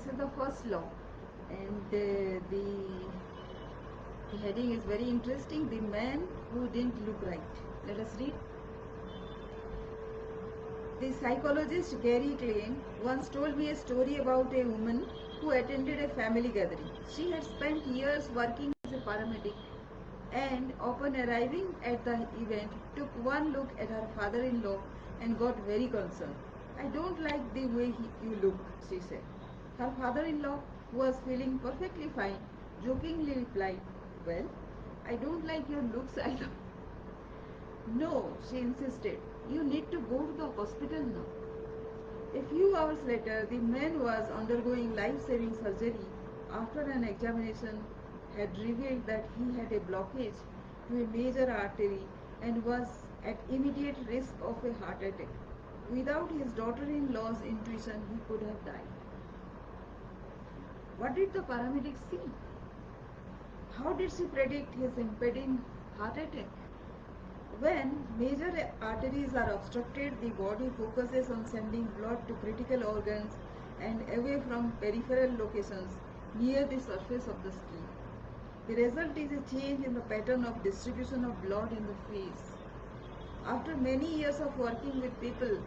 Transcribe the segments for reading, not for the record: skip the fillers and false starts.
this is the first law, and the heading is very interesting. The man who didn't look right. Let us read. The psychologist Gary Klein once told me a story about a woman who attended a family gathering. She had spent years working as a paramedic, and upon arriving at the event, took one look at her father-in-law and got very concerned. "I don't like the way you look," she said. Her father-in-law, who was feeling perfectly fine, jokingly replied, "Well, I don't like your looks either." "No," she insisted, "you need to go to the hospital now." A few hours later, the man was undergoing life-saving surgery after an examination had revealed that he had a blockage to a major artery and was at immediate risk of a heart attack. Without his daughter-in-law's intuition, he could have died. What did the paramedic see? How did she predict his impending heart attack? When major arteries are obstructed, the body focuses on sending blood to critical organs and away from peripheral locations near the surface of the skin. The result is a change in the pattern of distribution of blood in the face. After many years of working with people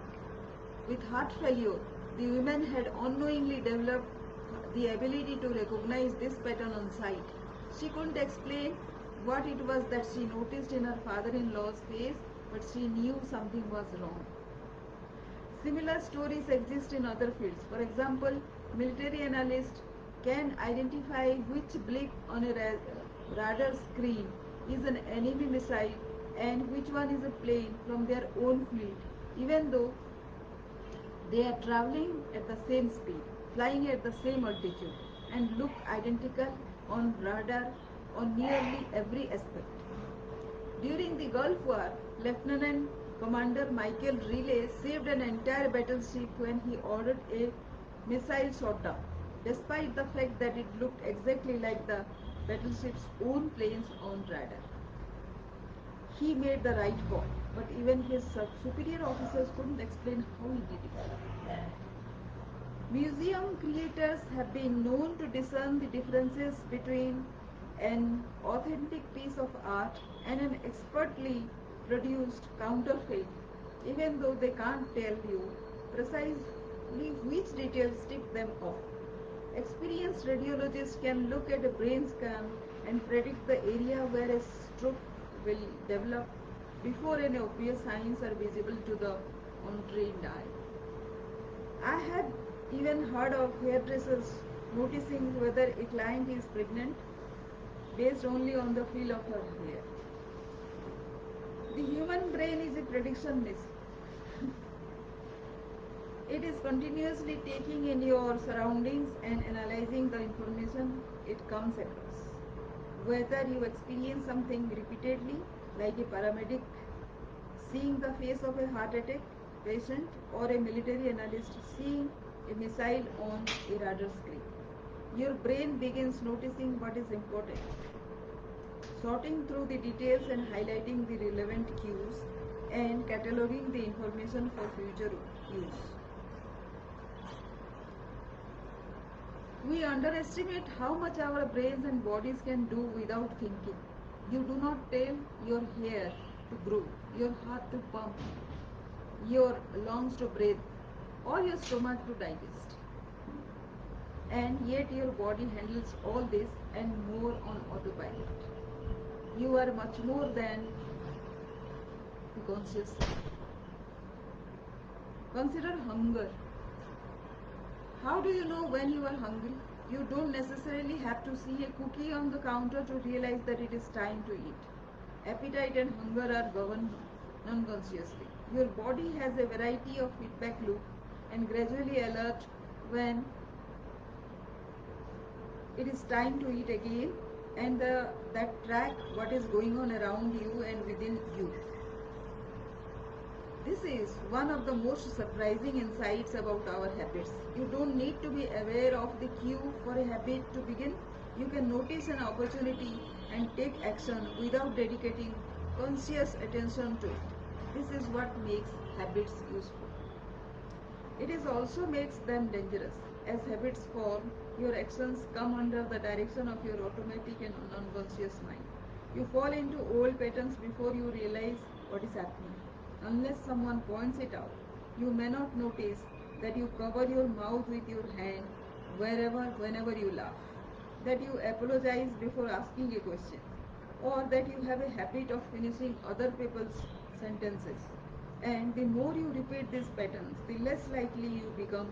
with heart failure, the woman had unknowingly developed the ability to recognize this pattern on sight. She couldn't explain what it was that she noticed in her father-in-law's face, but she knew something was wrong. Similar stories exist in other fields. For example, military analysts can identify which blip on a radar screen is an enemy missile and which one is a plane from their own fleet, even though they are traveling at the same speed, flying at the same altitude, and look identical on radar on nearly every aspect. During the Gulf War, Lieutenant Commander Michael Riley saved an entire battleship when he ordered a missile shot down, despite the fact that it looked exactly like the battleship's own planes on radar. He made the right call, but even his superior officers couldn't explain how he did it. Museum creators have been known to discern the differences between an authentic piece of art and an expertly produced counterfeit, even though they can't tell you precisely which details tip them off. Experienced radiologists can look at a brain scan and predict the area where a stroke will develop before any obvious signs are visible to the untrained eye. I have even heard of hairdressers noticing whether a client is pregnant based only on the feel of her hair. The human brain is a prediction machine. It is continuously taking in your surroundings and analyzing the information it comes across. Whether you experience something repeatedly, like a paramedic seeing the face of a heart attack patient or a military analyst seeing a missile on a radar screen, your brain begins noticing what is important, sorting through the details and highlighting the relevant cues, and cataloging the information for future use. We underestimate how much our brains and bodies can do without thinking. You do not tell your hair to grow, your heart to pump, your lungs to breathe, or your stomach to digest. And yet your body handles all this and more on autopilot. You are much more than a conscious self. Consider hunger. How do you know when you are hungry? You don't necessarily have to see a cookie on the counter to realize that it is time to eat. Appetite and hunger are governed non-consciously. Your body has a variety of feedback loops and gradually alert when it is time to eat again, and that track what is going on around you and within you. This is one of the most surprising insights about our habits. You don't need to be aware of the cue for a habit to begin. You can notice an opportunity and take action without dedicating conscious attention to it. This is what makes habits useful. It is also makes them dangerous. as habits form, your actions come under the direction of your automatic and unconscious mind. You fall into old patterns before you realize what is happening. Unless someone points it out, you may not notice that you cover your mouth with your hand whenever you laugh, that you apologize before asking a question, or that you have a habit of finishing other people's sentences. And the more you repeat these patterns, the less likely you become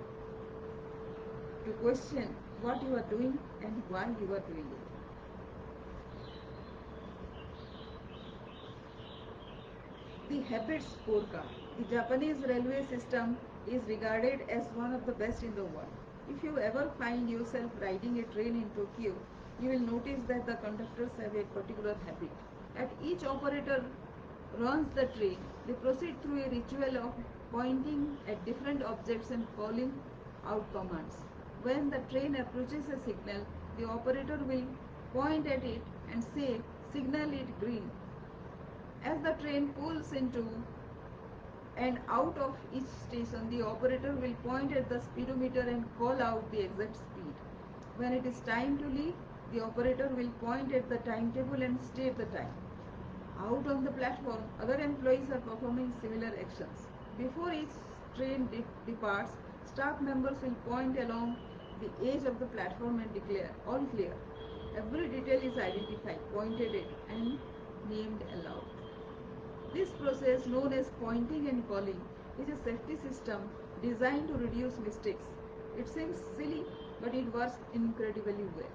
to question what you are doing and why you are doing it. The habit scorecard. The Japanese railway system is regarded as one of the best in the world. If you ever find yourself riding a train in Tokyo, you will notice that the conductors have a particular habit. At each operator runs the train, they proceed through a ritual of pointing at different objects and calling out commands. When the train approaches a signal, the operator will point at it and say, "Signal it green." As the train pulls into and out of each station, the operator will point at the speedometer and call out the exact speed. When it is time to leave, the operator will point at the timetable and state the time. Out on the platform, other employees are performing similar actions. Before each train departs, staff members will point along the edge of the platform and declare, "All clear." Every detail is identified, pointed at, and named aloud. This process, known as pointing and calling, is a safety system designed to reduce mistakes. It seems silly, but it works incredibly well.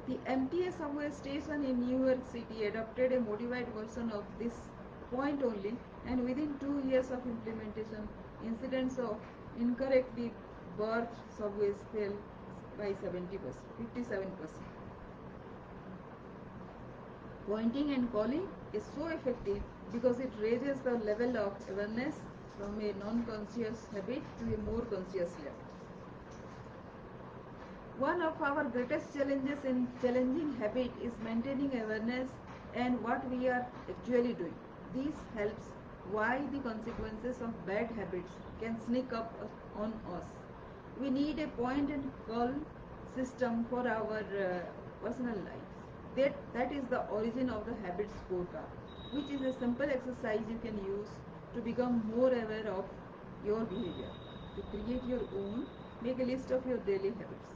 The MTA subway station in New York City adopted a modified version of this point only, and within 2 years of implementation, incidents of incorrectly berthed subways fell by 57%. Pointing and calling is so effective because it raises the level of awareness from a non-conscious habit to a more conscious level. One of our greatest challenges in challenging habit is maintaining awareness and what we are actually doing. This helps why the consequences of bad habits can sneak up on us. We need a point and call system for our personal lives. That is the origin of the habit scorecard, which is a simple exercise you can use to become more aware of your behavior. To create your own, make a list of your daily habits.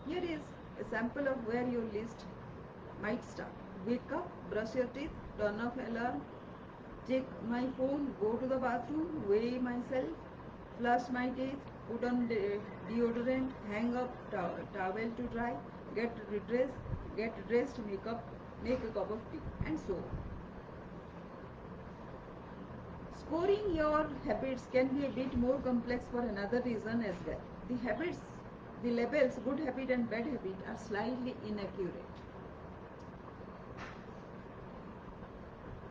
Here is a sample of where your list might start. Wake up, brush your teeth, turn off alarm, check my phone, go to the bathroom, weigh myself, flush my teeth, put on deodorant, hang up towel to dry, get dressed, make a cup of tea, and so on. Scoring your habits can be a bit more complex for another reason as well. The labels good habit and bad habit are slightly inaccurate.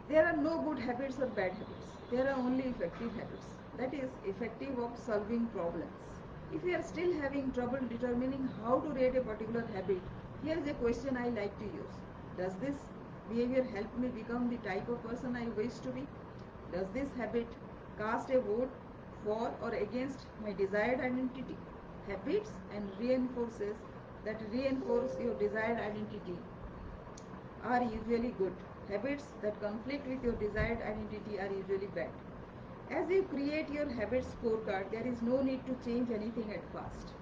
There are no good habits or bad habits. There are only effective habits. That is, effective of solving problems. If you are still having trouble determining how to rate a particular habit, here is a question I like to use. Does this behavior help me become the type of person I wish to be? Does this habit cast a vote for or against my desired identity? Habits and reinforce your desired identity are usually good. Habits that conflict with your desired identity are usually bad. As you create your habit scorecard, there is no need to change anything at first.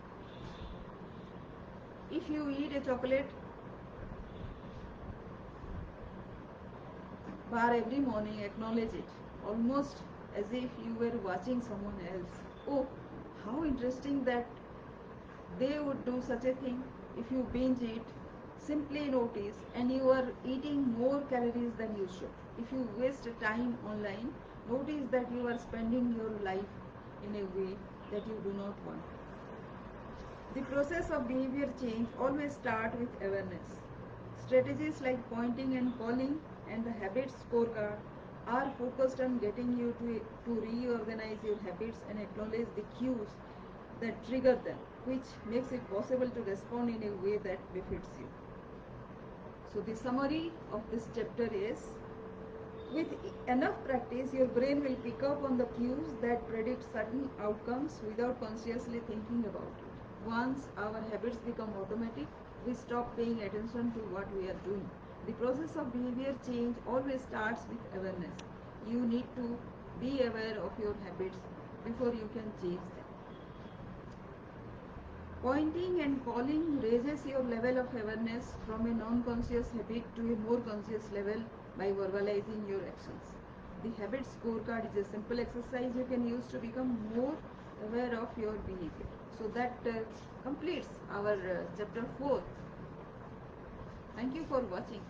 If you eat a chocolate bar every morning, acknowledge it, almost as if you were watching someone else. Oh, how interesting that they would do such a thing. If you binge eat, simply notice and you are eating more calories than you should. If you waste time online, notice that you are spending your life in a way that you do not want. The process of behavior change always starts with awareness. Strategies like pointing and calling and the habit scorecard are focused on getting you to reorganize your habits and acknowledge the cues that trigger them, which makes it possible to respond in a way that befits you. So the summary of this chapter is, With enough practice, your brain will pick up on the cues that predict certain outcomes without consciously thinking about it. Once our habits become automatic, we stop paying attention to what we are doing. The process of behavior change always starts with awareness. You need to be aware of your habits before you can change them. Pointing and calling raises your level of awareness from a non-conscious habit to a more conscious level by verbalizing your actions. The habit scorecard is a simple exercise you can use to become more aware of your behavior. So that completes our chapter 4. Thank you for watching.